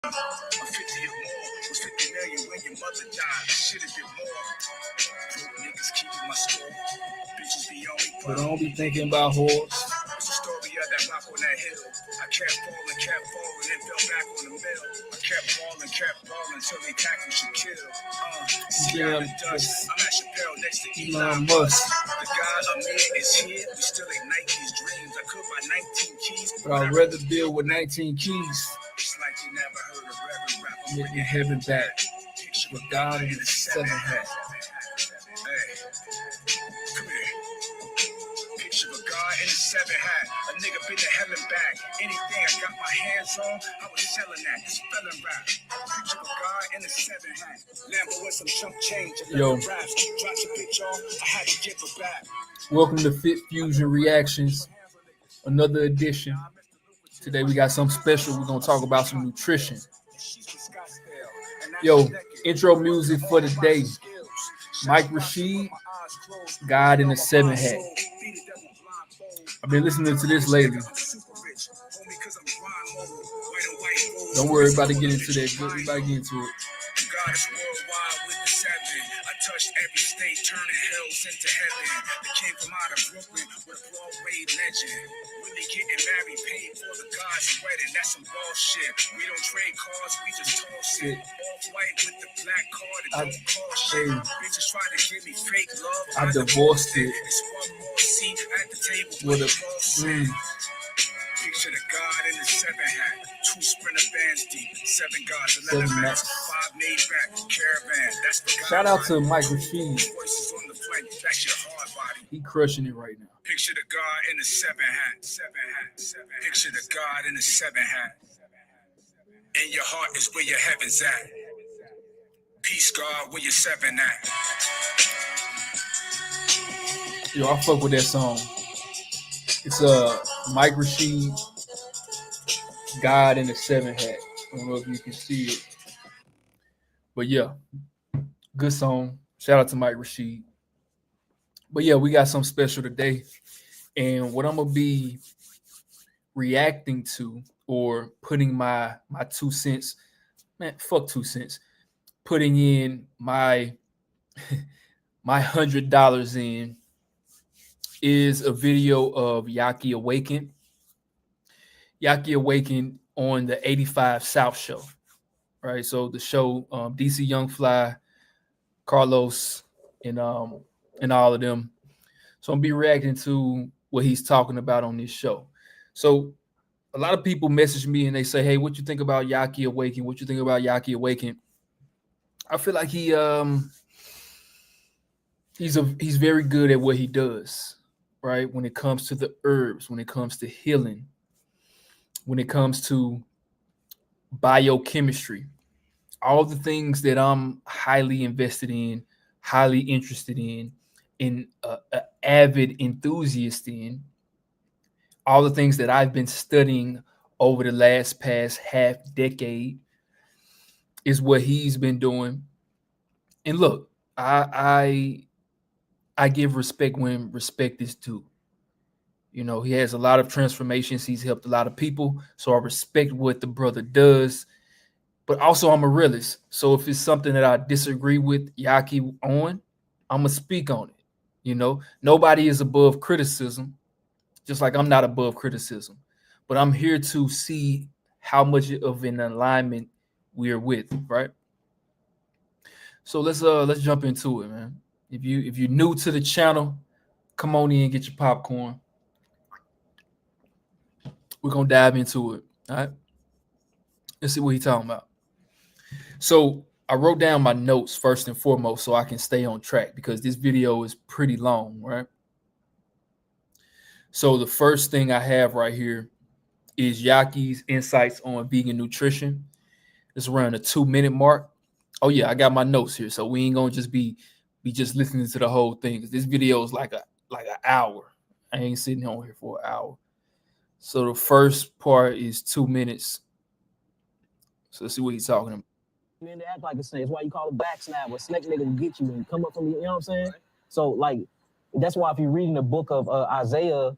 I'm 50 or more. Was 50 million when your mother died. Shit a bit more. Broke niggas keeping my score. Bitches be on me. But don't be thinking about whores. It's the story of that rock on that hill. I kept falling, and fell back on the mill. I kept falling until they tackled Shaquille. See out the dust. I'm at Chappelle next to Elon Musk. The God of man is here. We still ignite these dreams. I could buy 19 keys, but I'd rather deal with 19 keys. It's like you never heard a Reverend rap. I'm bringing heaven back with God in his 7 hat. Hey, come here. Picture of God in a 7 hat. A nigga been to hell and back. Anything I got my hands on, I was selling that. This spelling rap. Picture of God in a 7 hat. Lambo with some chump change. Yo. Raps. Drops a bitch off. I had to give her back. Welcome to Fit Fusion Reactions. Another edition. Today we got something special. We're going to talk about some nutrition. Yo, intro music for the day. Mike Rashid, God in the 7 hat. I've been listening to this lately. Don't worry about to get into that. We about to get into it. God is worldwide with the 7. I touched every state, turning hells into heaven. They came from out of Brooklyn with a Broadway legend. Really getting married, paid for the God's wedding. That's some bullshit. We don't trade cars, we just toss it. Off-white with the black card, it don't cost shit. Bitches try to give me fake love. I divorced it. It's one more seat at the table with a Picture the God in the 7 hat. 2 sprinter bands deep. 7 gods, 11 mats. 5 made back. Caravan. That's the God. Shout out to Mike Rashid. Voices on the flank. That's your hard body. He crushing it right now. Picture the God in the 7 hat. 7 hat. Picture the God in the 7 hat. In your heart is where your heaven's at. Peace, God, where your 7 at. Yo, I fuck with that song. It's Mike Rashid, God in the 7 hat. I don't know if you can see it. But yeah, good song. Shout out to Mike Rashid. But yeah, we got something special today. And what I'm going to be reacting to or putting my 2 cents, man, fuck 2 cents, putting in my $100 in is a video of Yahki Awakened. Yahki Awakened on the 85 South show, right? So the show, DC Young Fly, Carlos, and all of them. So I'm gonna be reacting to what he's talking about on this show. So a lot of people message me and they say, "Hey, what you think about Yahki Awakened? What you think about Yahki Awakened?" I feel like he's very good at what he does. Right? When it comes to the herbs, when it comes to healing, when it comes to biochemistry, all the things that I'm highly invested in, highly interested in an avid enthusiast in, all the things that I've been studying over the past half decade is what he's been doing. And look, I give respect when respect is due. You know, he has a lot of transformations. He's helped a lot of people. So I respect what the brother does. But also I'm a realist. So if it's something that I disagree with Yahki on, I'm going to speak on it. You know, nobody is above criticism, just like I'm not above criticism. But I'm here to see how much of an alignment we're with, right? So let's jump into it, man. If you're new to the channel, come on in and get your popcorn. We're gonna dive into it. All right. Let's see what he's talking about. So I wrote down my notes first and foremost so I can stay on track because this video is pretty long, right? So the first thing I have right here is Yahki's insights on vegan nutrition. It's around the 2-minute mark. Oh yeah, I got my notes here, so we ain't gonna just be just listening to the whole thing. This video is like an hour. I ain't sitting on here for an hour. So the first part is 2 minutes. So let's see what he's talking about. Man, they act like a snake. That's why you call it back snap. A snake nigga will get you and come up from you. You know what I'm saying? So like, that's why if you're reading the book of Isaiah,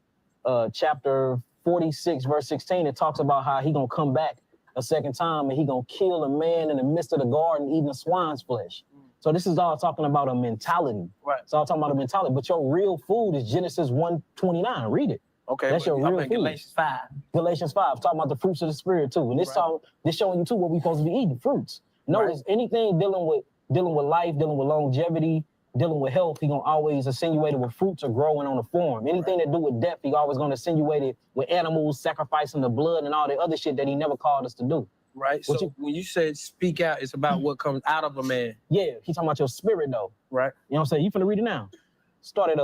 chapter 46, verse 16, it talks about how he gonna come back a second time, and he gonna kill a man in the midst of the garden eating a swine's flesh. So this is all talking about a mentality. Right. It's all talking about a mentality. But your real food is Genesis 1:29. Read it. Okay. That's your real food. Galatians 5. Galatians 5, talking about the fruits of the spirit too. And this showing you too what we supposed to be eating, fruits. Notice anything dealing with life, dealing with longevity, dealing with health, he gonna always insinuate it with fruits or growing on the form. Anything that do with death, he always gonna insinuate it with animals, sacrificing the blood and all the other shit that he never called us to do. Right. So when you said speak out, it's about what comes out of a man. Yeah, he talking about your spirit though. Right. You know what I'm saying? You finna read it now. Start at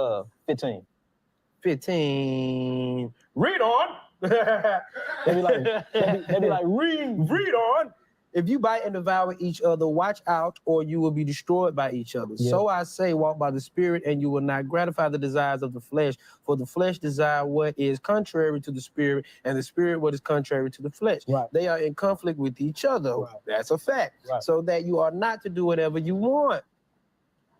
15. 15. Read on. They be like, read on. If you bite and devour each other, watch out, or you will be destroyed by each other. Yeah. So I say, walk by the Spirit, and you will not gratify the desires of the flesh. For the flesh desire what is contrary to the Spirit, and the Spirit what is contrary to the flesh. Right. They are in conflict with each other. Right. That's a fact. Right. So that you are not to do whatever you want.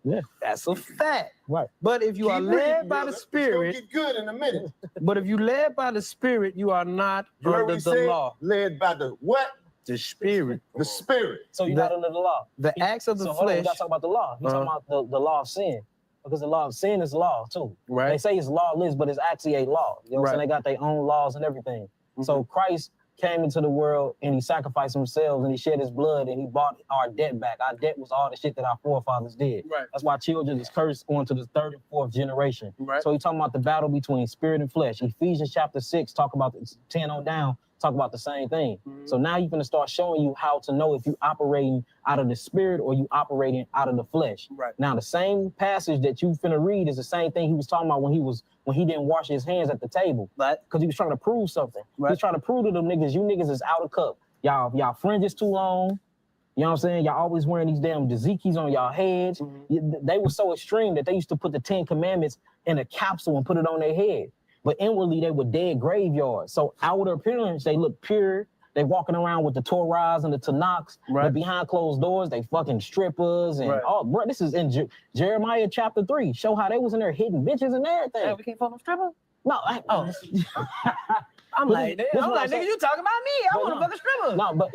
Yeah, that's a fact. Right. But if you are led by the Spirit, it's gonna get good in a minute. But if you led by the Spirit, you are not under the law. Led by the what? The Spirit. The Spirit. So you're not under the law. The acts of the flesh. We gotta talk about the law. You're talking about the law of sin. Because the law of sin is law too. Right. They say it's lawless, but it's actually a law. You know what I'm saying? They got their own laws and everything. Mm-hmm. So Christ came into the world and he sacrificed himself and he shed his blood and he bought our debt back. Our debt was all the shit that our forefathers did. Right. That's why children is cursed on to the third and fourth generation. Right. So he's talking about the battle between spirit and flesh. Ephesians chapter 6 talk about 10 on down, talk about the same thing. Mm-hmm. So now he's going to start showing you how to know if you operating out of the spirit or you operating out of the flesh. Right. Now the same passage that you finna read is the same thing he was talking about when he didn't wash his hands at the table. Right. Because he was trying to prove something. Right. He was trying to prove to them niggas, you niggas is out of cup. Y'all fringes too long. You know what I'm saying? Y'all always wearing these damn dazikis on y'all heads. Mm-hmm. They were so extreme that they used to put the 10 commandments in a capsule and put it on their head. But inwardly, they were dead graveyards. So outer appearance, they look pure. They walking around with the Torahs and the Tanakhs. Right. But behind closed doors, they fucking strippers. And bro, this is in Jeremiah chapter 3. Show how they was in there hitting bitches and everything. Hey, we can't fuck no stripper? No, I'm like, nigga, you talking about me? I want to fuck a stripper. No, but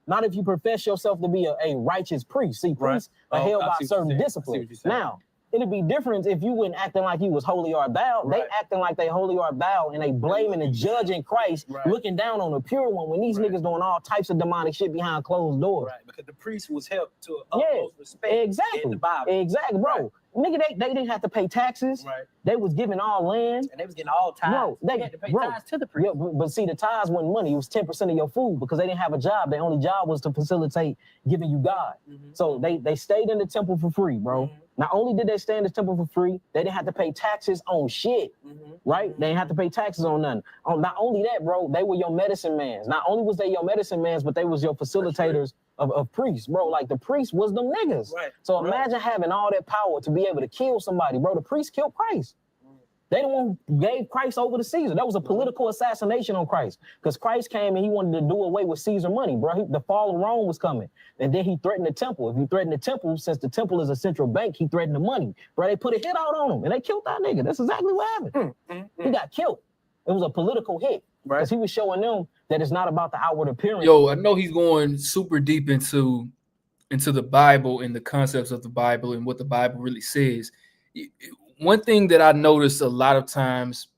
not if you profess yourself to be a righteous priest. See, priests are held by certain discipline. Now, it'd be different if you wouldn't acting like you was holy or thou. Right. They acting like they holy or thou, and they blaming and judging Christ, looking down on the pure one when these niggas doing all types of demonic shit behind closed doors. Right, because the priest was held to utmost respect in the Bible. Exactly, bro. Right. Nigga, they didn't have to pay taxes. Right. They was giving all land. And they was getting all tithes. Bro, they had to pay tithes to the priest. Yeah, but see, the tithes wasn't money. It was 10% of your food because they didn't have a job. Their only job was to facilitate giving you God. Mm-hmm. So they stayed in the temple for free, bro. Mm-hmm. Not only did they stay in the temple for free, they didn't have to pay taxes on shit, right? They didn't have to pay taxes on nothing. Not only that, bro, they were your medicine mans. Not only was they your medicine mans, but they was your facilitators of priests, bro. Like the priest was them niggas. Right. So imagine having all that power to be able to kill somebody, bro. The priest killed Christ. They the one who gave Christ over to Caesar. That was a political assassination on Christ because Christ came and he wanted to do away with Caesar money, bro. The fall of Rome was coming. And then he threatened the temple. If you threaten the temple, since the temple is a central bank, he threatened the money. Bro, they put a hit out on him and they killed that nigga. That's exactly what happened. He got killed. It was a political hit because he was showing them that it's not about the outward appearance. Yo, I know he's going super deep into the Bible and the concepts of the Bible and what the Bible really says. One thing that I notice a lot of times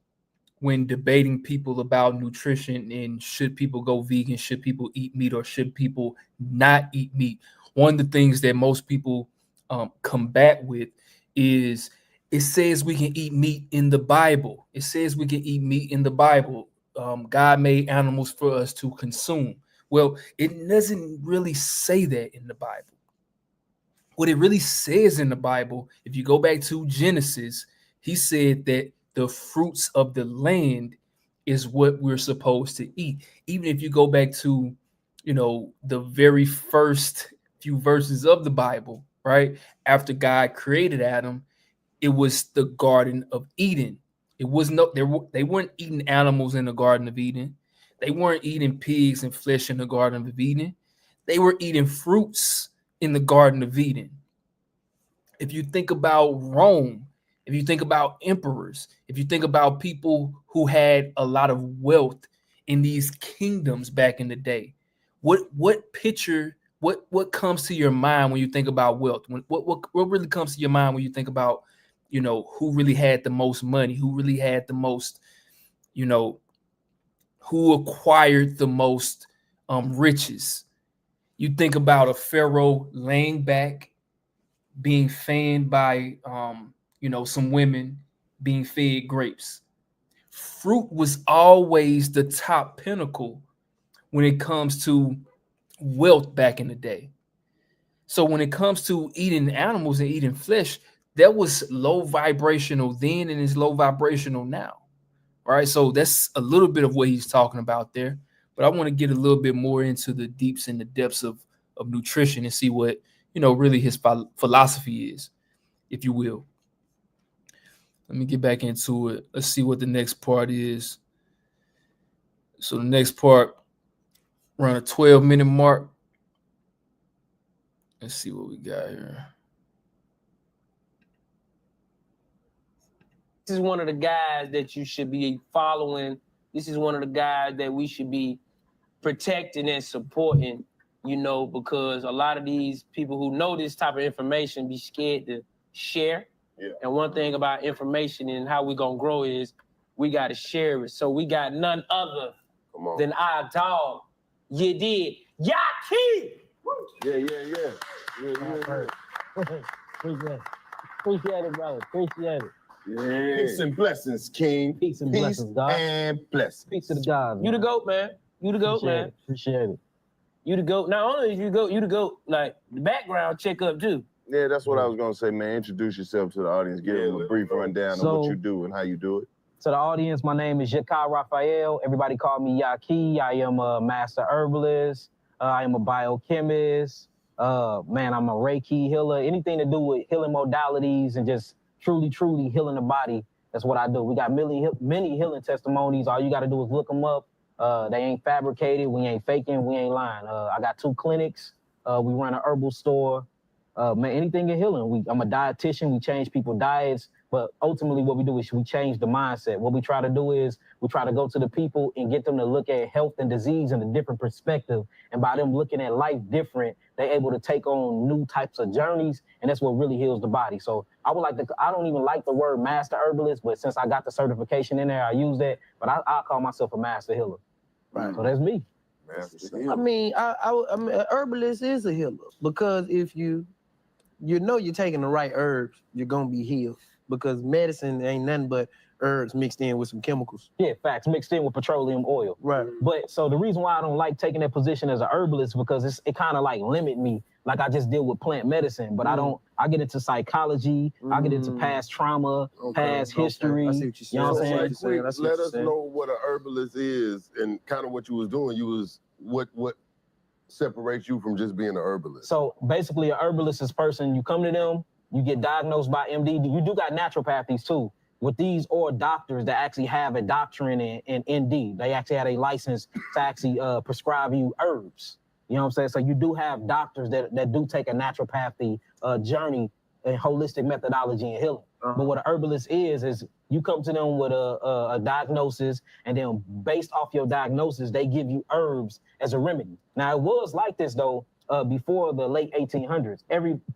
when debating people about nutrition and should people go vegan, should people eat meat, or should people not eat meat, one of the things that most people combat with is it says we can eat meat in the Bible. It says we can eat meat in the Bible. God made animals for us to consume. Well, it doesn't really say that in the Bible. What it really says in the Bible, if you go back to Genesis, he said that the fruits of the land is what we're supposed to eat. Even if you go back to, the very first few verses of the Bible, right? After God created Adam, it was the Garden of Eden. It was they weren't eating animals in the Garden of Eden. They weren't eating pigs and flesh in the Garden of Eden. They were eating fruits in the Garden of Eden. If you think about Rome, if you think about emperors, if you think about people who had a lot of wealth in these kingdoms back in the day. What picture, what comes to your mind when you think about wealth? What really comes to your mind when you think about, you know, who really had the most money, who really had the most, you know, who acquired the most riches? You think about a pharaoh laying back, being fanned by you know, some women, being fed grapes. Fruit was always the top pinnacle when it comes to wealth back in the day. So when it comes to eating animals and eating flesh, that was low vibrational then and is low vibrational now. All right. So that's a little bit of what he's talking about there. But I want to get a little bit more into the deeps and the depths of nutrition and see what, you know, really his philosophy is, if you will. Let me get back into it. Let's see what the next part is. So the next part, around a 12-minute mark. Let's see what we got here. This is one of the guys that you should be following. This is one of the guys that we should be protecting and supporting, you know, because a lot of these people who know this type of information be scared to share. Yeah. And one thing about information and how we're going to grow is we got to share it. So we got none other than our dog, you did, Yahki. Yeah. Appreciate it, brother. Appreciate it. Yeah. Peace and blessings, King. Peace and blessings, God. And blessings. Peace to the God. You the GOAT, man. You the GOAT, man. Appreciate it. You the GOAT. Not only is you GOAT, you the GOAT, like the background checkup too. Yeah, that's what I was gonna say, man. Introduce yourself to the audience. Give them a brief rundown of what you do and how you do it. To the audience, my name is Yahki Raphael. Everybody call me Yahki. I am a master herbalist. I am a biochemist. Man, I'm a Reiki healer. Anything to do with healing modalities and just truly healing the body. That's what I do. We got many healing testimonies. All you got to do is look them up. They ain't fabricated. We ain't faking. We ain't lying. I got 2 clinics. We run an herbal store. Man, anything in healing. I'm a dietitian. We change people's diets. But ultimately what we do is we change the mindset. What we try to do is we try to go to the people and get them to look at health and disease in a different perspective. And by them looking at life different, they're able to take on new types of journeys. And that's what really heals the body. So I don't even like the word master herbalist, but since I got the certification in there, I use that. But I call myself a master healer. Right. So that's me. I mean, I mean, a herbalist is a healer because if you know you're taking the right herbs, you're gonna be healed. Because medicine ain't nothing but herbs mixed in with some chemicals. Yeah, facts, mixed in with petroleum oil. Right. But so the reason why I don't like taking that position as a herbalist because it kind of like limit me. Like I just deal with plant medicine, but I get into psychology, I get into past trauma, past history. I see what you're You know what I'm saying? Quick, let us know what a herbalist is and kind of what you was doing. You was what separates you from just being an herbalist? So basically a herbalist is a person, you come to them, you get diagnosed by MD. You do got naturopathies too. With these or doctors that actually have a doctorate in ND. They actually had a license to actually prescribe you herbs. You know what I'm saying? So you do have doctors that do take a naturopathy journey and holistic methodology in healing. But what a herbalist is you come to them with a diagnosis, and then based off your diagnosis, they give you herbs as a remedy. Now, it was like this, though, before the late 1800s.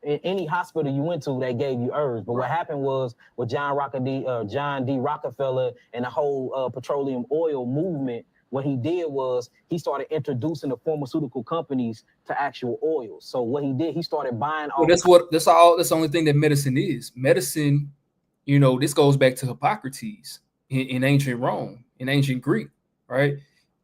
Any hospital you went to, they gave you herbs. But what happened was with John D. Rockefeller and the whole petroleum oil movement, what he did was he started introducing the pharmaceutical companies to actual oils. So what he did, he started buying all. Well, that's the only thing that medicine is. Medicine, you know, this goes back to Hippocrates in ancient Rome, in ancient Greek, right?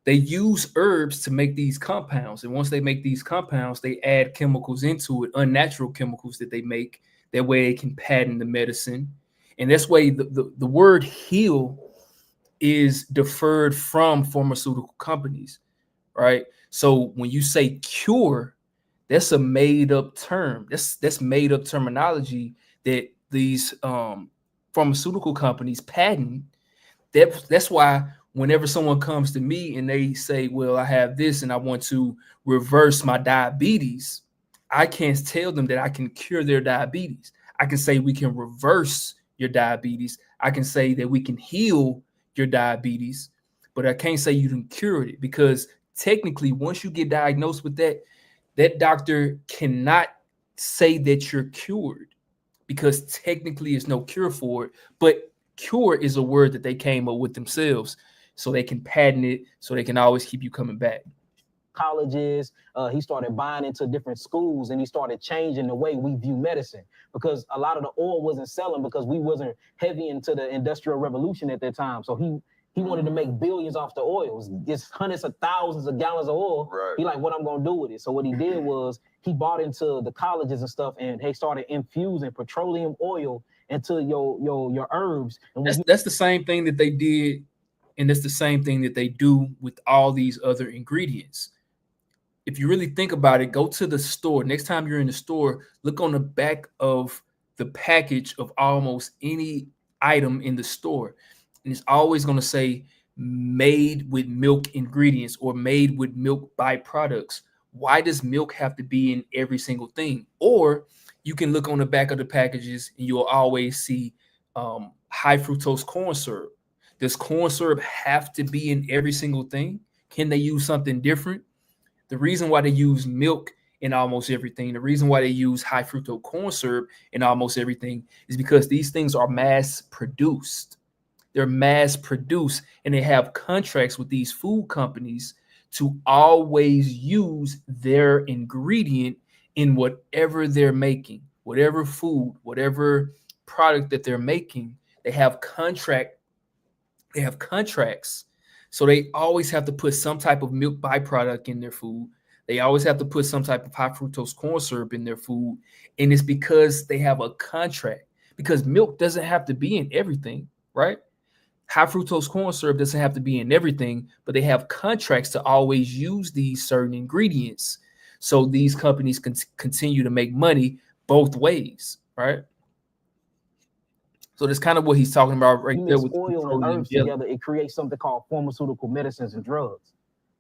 They use herbs to make these compounds. And once they make these compounds, they add chemicals into it, unnatural chemicals that they make. That way they can patent the medicine. And that's why the word heal is deferred from pharmaceutical companies, right? So when you say cure, that's a made-up term. That's made-up terminology that these pharmaceutical companies patent. That's why whenever someone comes to me and they say, well, I have this and I want to reverse my diabetes, I can't tell them that I can cure their diabetes. I can say we can reverse your diabetes. I can say that we can heal your diabetes. but I can't say you done cured it, because technically once you get diagnosed with that, that doctor cannot say that you're cured, because technically it's no cure for it. But cure is a word that they came up with themselves, so they can patent it, so they can always keep you coming back. Colleges, he started buying into different schools, and he started changing the way we view medicine, because a lot of the oil wasn't selling because we wasn't heavy into the industrial revolution at that time. So he wanted to make billions off the oil. It's hundreds of thousands of gallons of oil. Right. He like, what I'm gonna do with it? So what he did was he bought into the colleges and stuff, and they started infusing petroleum oil into your herbs. And that's the same thing that they did, and that's the same thing that they do with all these other ingredients. If you really think about it, go to the store. Next time you're in the store, look on the back of the package of almost any item in the store. And it's always going to say made with milk ingredients or made with milk byproducts. Why does milk have to be in every single thing? Or you can look on the back of the packages and you'll always see high fructose corn syrup. Does corn syrup have to be in every single thing? Can they use something different? The reason why they use milk in almost everything, the reason why they use high fructose corn syrup in almost everything, is because these things are mass produced. They're mass produced, and they have contracts with these food companies to always use their ingredient in whatever they're making, whatever food, whatever product that they're making. They have contracts. So they always have to put some type of milk byproduct in their food. They always have to put some type of high fructose corn syrup in their food. And it's because they have a contract, because milk doesn't have to be in everything, right? High fructose corn syrup doesn't have to be in everything, but they have contracts to always use these certain ingredients. So these companies can continue to make money both ways, right? So that's kind of what he's talking about right there. With oil and herbs together, it creates something called pharmaceutical medicines and drugs.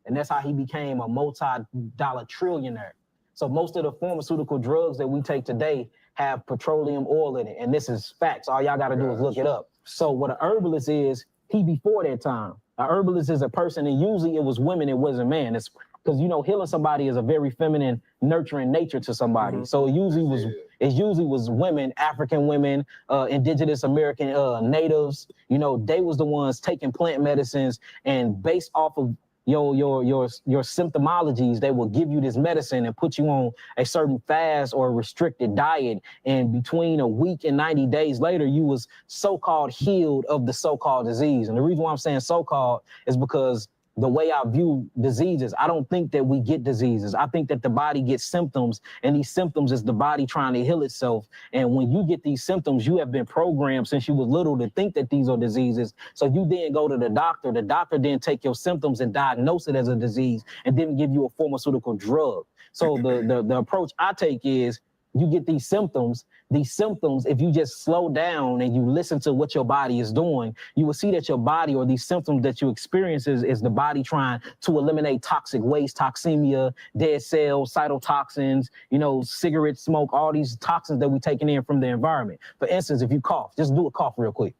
And that's how he became a multi-dollar trillionaire. So most of the pharmaceutical drugs that we take today have petroleum oil in it. And this is facts. All y'all got to do is look it up. So what an herbalist is, he before that time. A herbalist is a person, and usually it was women, it wasn't man. It's because, you know, healing somebody is a very feminine, nurturing nature to somebody. Mm-hmm. So it usually was women, African women, indigenous American natives. You know, they was the ones taking plant medicines, and based off of your symptomologies, they will give you this medicine and put you on a certain fast or restricted diet. And between a week and 90 days later, you was so-called healed of the so-called disease. And the reason why I'm saying so-called is because the way I view diseases, I don't think that we get diseases. I think that the body gets symptoms, and these symptoms is the body trying to heal itself. And when you get these symptoms, you have been programmed since you was little to think that these are diseases. So you then go to the doctor then take your symptoms and diagnose it as a disease, and then give you a pharmaceutical drug. So the approach I take is, you get these symptoms, if you just slow down and you listen to what your body is doing, you will see that your body, or these symptoms that you experience, is the body trying to eliminate toxic waste, toxemia, dead cells, cytotoxins, you know, cigarette smoke, all these toxins that we're taking in from the environment. For instance, if you cough, just do a cough real quick.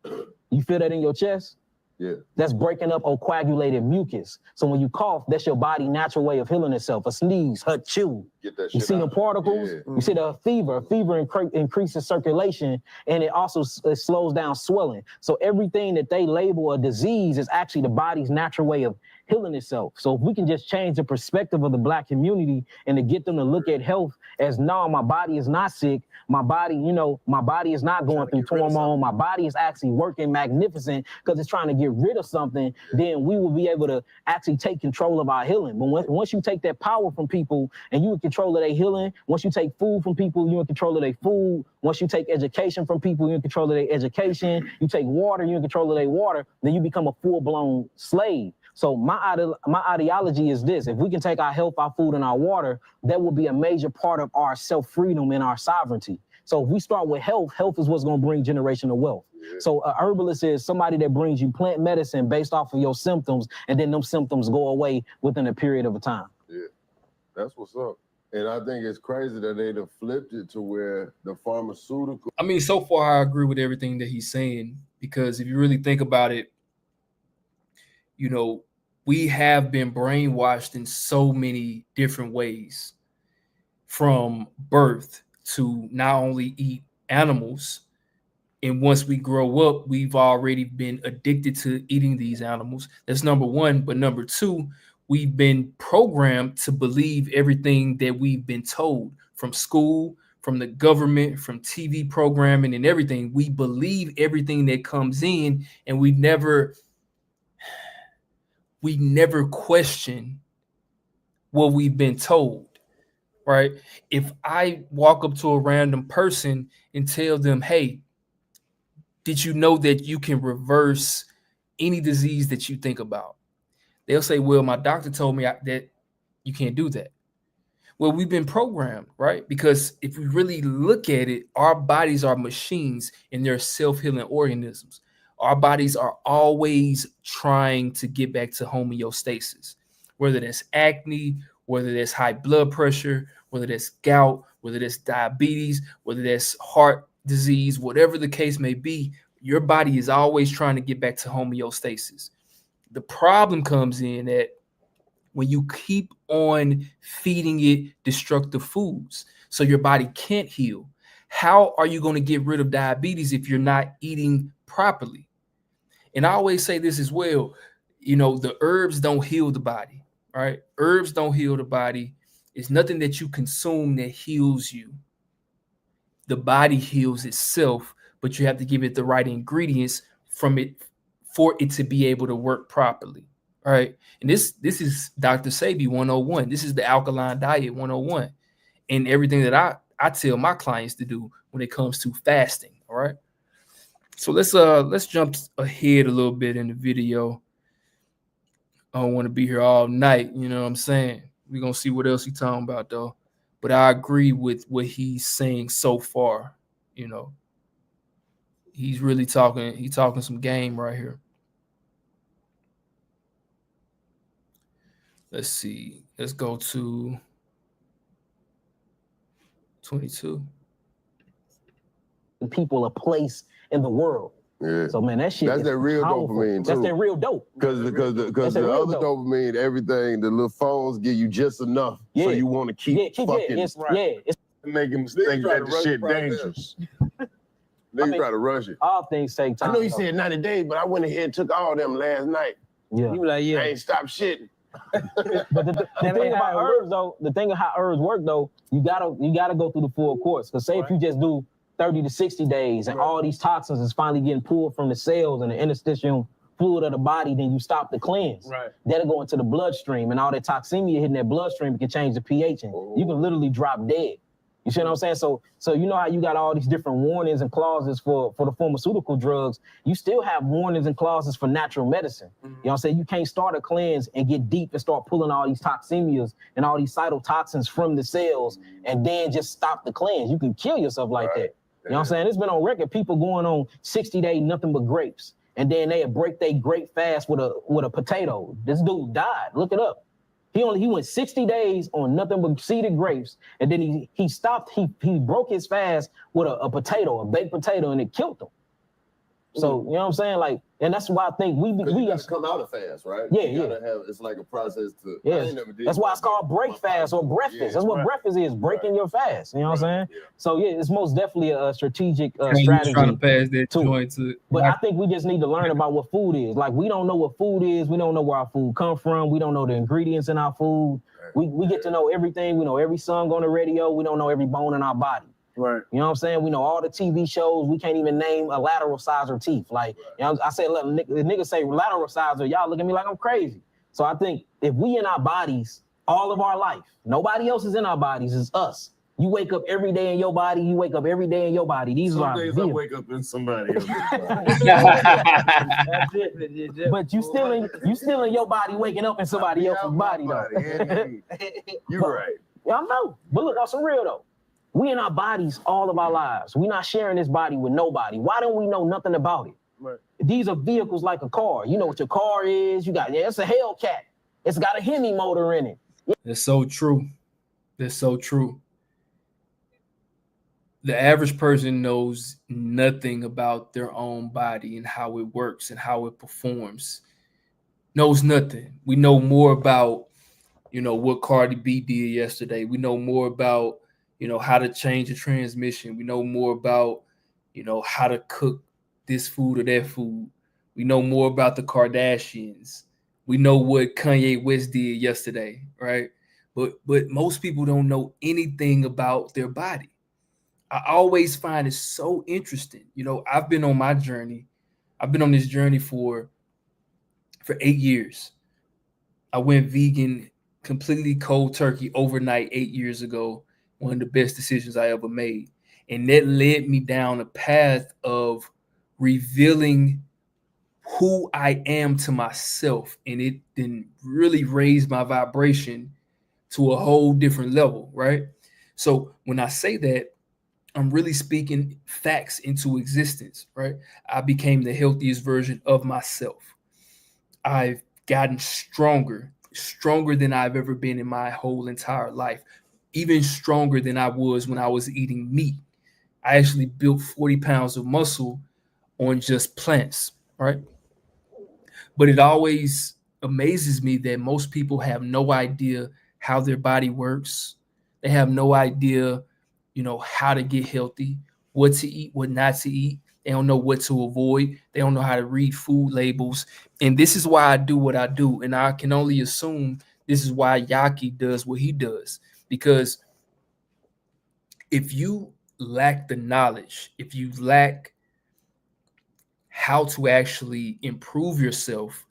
You feel that in your chest? Yeah. That's breaking up or coagulated mucus. So when you cough, that's your body's natural way of healing itself. A sneeze, chew. Get that shit you see out. the particles? Yeah. You see the fever. Fever increases circulation, and it also slows down swelling. So everything that they label a disease is actually the body's natural way of healing itself. So if we can just change the perspective of the Black community and to get them to look at health as, no, my body is not sick. My body, you know, my body is not going through turmoil. My body is actually working magnificent because it's trying to get rid of something. Then we will be able to actually take control of our healing. But once you take that power from people and you in control of their healing, once you take food from people, you're in control of their food. Once you take education from people, you're in control of their education. You take water, you're in control of their water. Then you become a full-blown slave. So my ideology is this: if we can take our health, our food, and our water, that will be a major part of our self-freedom and our sovereignty. So if we start with health, health is what's going to bring generational wealth. Yeah. So a herbalist is somebody that brings you plant medicine based off of your symptoms, and then them symptoms go away within a period of a time. Yeah, that's what's up. And I think it's crazy that they'd have flipped it to where the pharmaceutical... I mean, so far I agree with everything that he's saying, because if you really think about it, you know, we have been brainwashed in so many different ways, from birth to not only eat animals. And once we grow up, we've already been addicted to eating these animals. That's number one. But number two, we've been programmed to believe everything that we've been told from school, from the government, from TV programming and everything. We believe everything that comes in, and we never question what we've been told, right? If I walk up to a random person and tell them, hey, did you know that you can reverse any disease that you think about? They'll say, well, my doctor told me that you can't do that. Well, we've been programmed, right? Because if we really look at it, our bodies are machines and they're self-healing organisms. Our bodies are always trying to get back to homeostasis, whether that's acne, whether that's high blood pressure, whether that's gout, whether that's diabetes, whether that's heart disease, whatever the case may be, your body is always trying to get back to homeostasis. The problem comes in that when you keep on feeding it destructive foods, so your body can't heal. How are you going to get rid of diabetes if you're not eating properly? And I always say this as well, you know, the herbs don't heal the body, right? Herbs don't heal the body. It's nothing that you consume that heals you. The body heals itself, but you have to give it the right ingredients from it for it to be able to work properly. All right. And this is Dr. Sebi 101. This is the alkaline diet 101. And everything that I tell my clients to do when it comes to fasting. All right. So let's jump ahead a little bit in the video. I don't want to be here all night. You know what I'm saying? We're gonna see what else he's talking about though. But I agree with what he's saying so far. You know, he's really talking some game right here. Let's see. Let's go to 22. People a place in the world. Yeah. So man, that shit That's is that real powerful. dopamine That's too. that real dope. Because the That's that real other dope. dopamine, everything, the little phones give you just enough, so you want to keep fucking. It's Make him Niggas think try that to the rush shit the process. dangerous. Niggas try to rush it. all things take time. I know you though. said 90 days, but I went ahead and took all them last night. Yeah. You like, I yeah. ain't stopped shitting. But the thing about herbs though, the thing of how herbs work though, you gotta go through the full course. Because say if you just do 30 to 60 days and all these toxins is finally getting pulled from the cells and the interstitial fluid of the body, then you stop the cleanse. Right. That'll go into the bloodstream, and all that toxemia hitting that bloodstream can change the pH, and you can literally drop dead. You see what I'm saying? So you know how you got all these different warnings and clauses for the pharmaceutical drugs. You still have warnings and clauses for natural medicine. You know what I'm saying? You can't start a cleanse and get deep and start pulling all these toxemias and all these cytotoxins from the cells and then just stop the cleanse. You can kill yourself like that. You know what I'm saying? It's been on record, people going on 60 days, nothing but grapes. And then they break their grape fast with a potato. This dude died. Look it up. He went 60 days on nothing but seeded grapes, and then he stopped. He broke his fast with a potato, a baked potato, and it killed him. So you know what I'm saying? Like, and that's why I think we gotta come out of fast, right? Yeah, you gotta have, it's like a process to. Yeah, I ain't never did that's why it's called break fast or breakfast. That's what breakfast is, breaking your fast. You know what I'm saying? Yeah. So yeah, it's most definitely a strategic He's strategy. trying to pass that too. joint to. But I think we just need to learn about what food is. Like, we don't know what food is. We don't know where our food come from. We don't know the ingredients in our food. We get to know everything. We know every song on the radio. We don't know every bone in our body. Right. You know what I'm saying? We know all the TV shows. We can't even name a lateral sizer teeth. Like, you know, I say, the niggas say lateral sizer. Y'all look at me like I'm crazy. So I think if we in our bodies all of our life, nobody else is in our bodies, it's us. You wake up every day in your body. You wake up every day in your body. These Some are days I wake up in somebody else's body. That's it. But you still in your body, waking up in somebody else's body though. You're right. Yeah, I know. But look, that's real though. We in our bodies all of our lives. We not sharing this body with nobody. Why don't we know nothing about it? Right. These are vehicles like a car. You know what your car is. You got, it's a Hellcat. It's got a Hemi motor in it. That's so true. That's so true. The average person knows nothing about their own body and how it works and how it performs. knows nothing. We know more about, what Cardi B did yesterday. We know more about, how to change a transmission. We know more about, how to cook this food or that food. We know more about the Kardashians. We know what Kanye West did yesterday, right? But most people don't know anything about their body. I always find it so interesting. I've been on my journey. I've been on this journey for 8 years. I went vegan completely cold turkey overnight 8 years ago. One of the best decisions I ever made. And that led me down a path of revealing who I am to myself. And it then really raised my vibration to a whole different level, right? So when I say that, I'm really speaking facts into existence, right? I became the healthiest version of myself. I've gotten stronger than I've ever been in my whole entire life, even stronger than I was when I was eating meat. I actually built 40 pounds of muscle on just plants, right? But it always amazes me that most people have no idea how their body works. They have no idea, how to get healthy, what to eat, what not to eat. They don't know what to avoid. They don't know how to read food labels. And this is why I do what I do. And I can only assume this is why Yahki does what he does. Because if you lack the knowledge, if you lack how to actually improve yourself,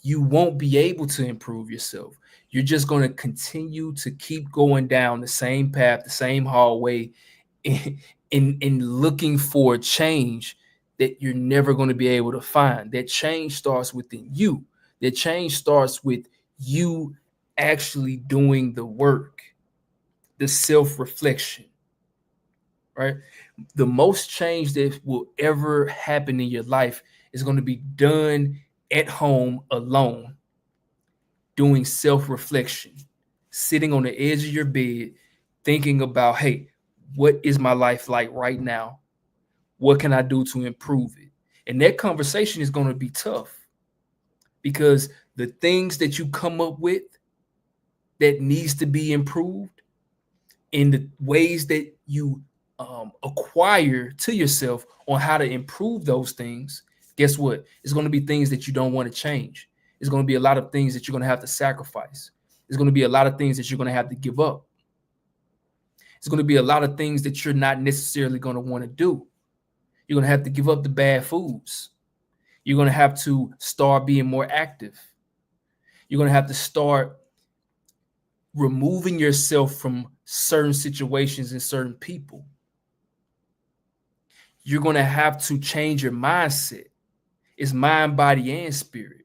you won't be able to improve yourself. You're just going to continue to keep going down the same path, the same hallway, in looking for a change that you're never going to be able to find. That change starts within you. That change starts with you actually doing the work, the self-reflection, right? The most change that will ever happen in your life is going to be done at home alone, doing self-reflection, sitting on the edge of your bed, thinking about, hey, what is my life like right now? What can I do to improve it? And that conversation is going to be tough because the things that you come up with that needs to be improved in the ways that you acquire to yourself on how to improve those things, guess what? It's going to be things that you don't want to change. It's going to be a lot of things that you're going to have to sacrifice. There's going to be a lot of things that you're going to have to give up. It's going to be a lot of things that you're not necessarily going to want to do. You're going to have to give up the bad foods. You're going to have to start being more active. You're going to have to start removing yourself from certain situations and certain people. You're going to have to change your mindset. It's mind, body, and spirit.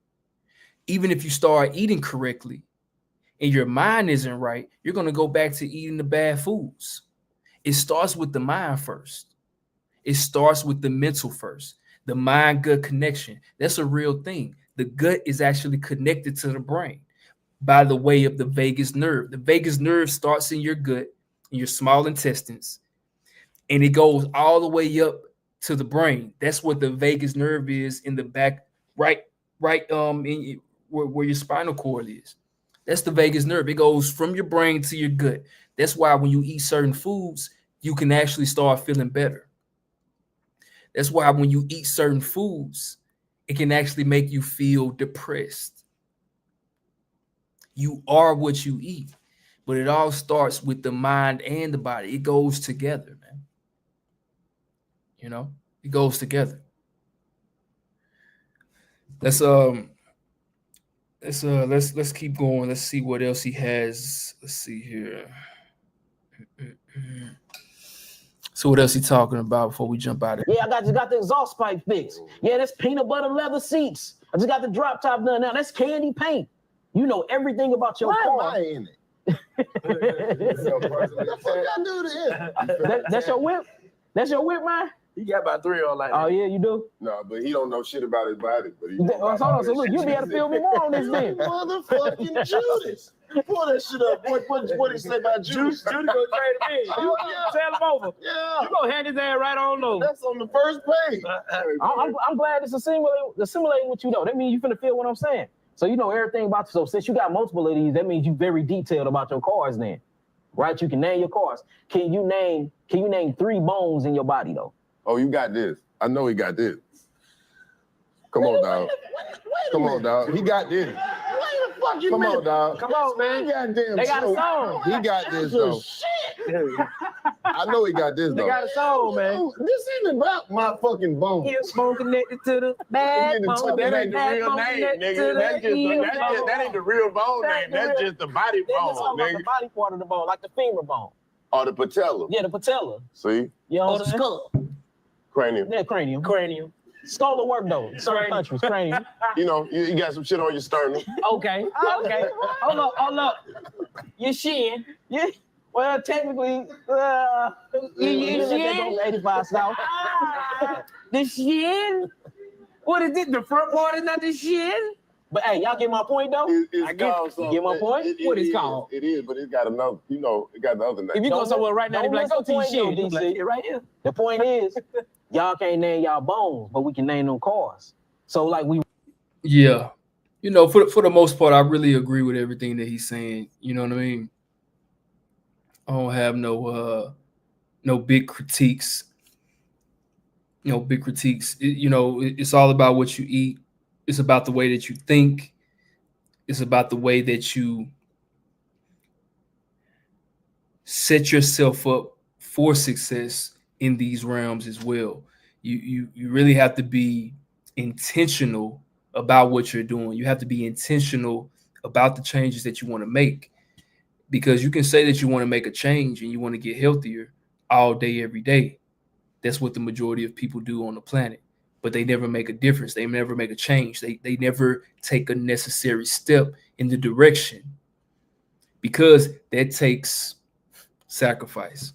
Even if you start eating correctly and your mind isn't right, you're going to go back to eating the bad foods. It starts with the mind first. It starts with the mental first. The mind-gut connection. That's a real thing. The gut is actually connected to the brain by the way of the vagus nerve. The vagus nerve starts in your gut, in your small intestines, and it goes all the way up to the brain. That's what the vagus nerve is in the back, right in where your spinal cord is. That's the vagus nerve. It goes from your brain to your gut. That's why when you eat certain foods, you can actually start feeling better. That's why when you eat certain foods, it can actually make you feel depressed. You are what you eat, but it all starts with the mind and the body. It goes together, man. It goes together. Let's keep going. Let's see what else he has. Let's see here. So what else he talking about before we jump out of here? Yeah, I just got the exhaust pipe fixed. Yeah, that's peanut butter leather seats. I just got the drop top done now. That's candy paint. You know everything about your car. Why am I in it? That's your whip? That's your whip, man? He got about 3 on like that. Oh, yeah, you do? No, but he don't know shit about his body. But he Hold on, so look, you'll be able to feel me more on this then. Motherfucking Judas. Pull that shit up. What did he say about Judas? Judy gonna trade him in. Oh, yeah. Tell him over. Yeah. You gonna hand his ass right on over. That's on the first page. I'm glad it's assimilating with you, though. That means you finna feel what I'm saying. So you know everything about. So since you got multiple of these, that means you very detailed about your cars. Then, right? You can name your cars. Can you name 3 bones in your body though? Oh, you got this. I know he got this. Come on, dog. Come on, dog. He got this. Wait a fucking Come minute. on, dog. Come on, man. Goddamn. They got a song. He got this though. I know he got this They though. got a song, man. This ain't about my fucking bone. Bone connected to the backbone. That ain't the real name, nigga. That ain't the real bone name. That's just the body They're bone, talking about nigga. the body part of the bone, like the femur bone. Or the patella. Yeah, the patella. See? You know Or what the I'm saying? skull. Cranium. Yeah, cranium. Cranium. Skull will work though. Certain countries, cranium. You know, you got some shit on your sternum. Okay. Hold up. Your shin. Yeah. Well, technically, Your shin. 85 South. The shin. What is it? The front part is not the shin. But hey, y'all get my point though. It's called something. Get my point? What it's called? It is, but it's got another, you know, it got the other name. If you go somewhere right now, they be like, go to your shin. DC. Like, yeah, right here. The point is, y'all can't name y'all bones, but we can name them cars. So like we. Yeah, you know, for the most part, I really agree with everything that he's saying. You know what I mean? I don't have no big critiques. You know, big critiques. It's all about what you eat. It's about the way that you think. It's about the way that you set yourself up for success in these realms as well. You really have to be intentional about what you're doing. You have to be intentional about the changes that you want to make, because you can say that you want to make a change and you want to get healthier all day, every day. That's what the majority of people do on the planet, but they never make a difference. They never make a change. They never take a necessary step in the direction, because that takes sacrifice.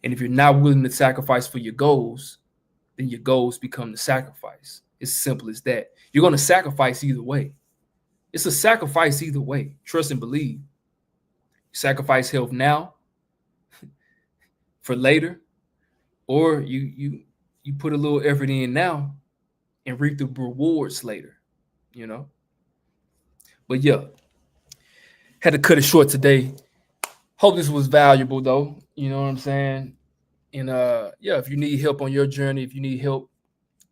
And if you're not willing to sacrifice for your goals, then your goals become the sacrifice. It's simple as that. You're going to sacrifice either way. It's a sacrifice either way. Trust and believe. You sacrifice health now for later, or you put a little effort in now and reap the rewards later, you know? But yeah, had to cut it short today. Hope this was valuable though. You know what I'm saying? And yeah, if you need help on your journey, if you need help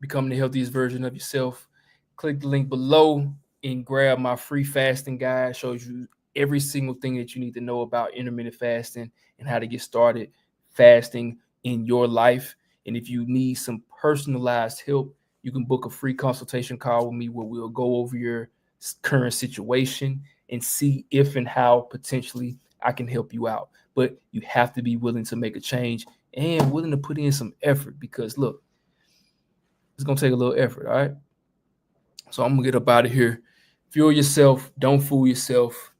becoming the healthiest version of yourself, click the link below and grab my free fasting guide. It shows you every single thing that you need to know about intermittent fasting and how to get started fasting in your life. And if you need some personalized help, you can book a free consultation call with me where we'll go over your current situation and see if and how potentially I can help you out. But you have to be willing to make a change and willing to put in some effort, because look, it's going to take a little effort. All right. So I'm going to get up out of here. Fuel yourself. Don't fool yourself.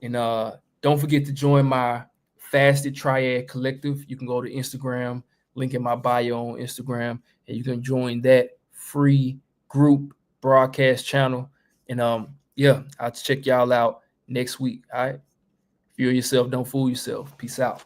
And don't forget to join my Fasted Triad Collective. You can go to Instagram, link in my bio on Instagram, and you can join that free group broadcast channel. And yeah, I'll check y'all out next week. All right. Fuel yourself. Don't fool yourself. Peace out.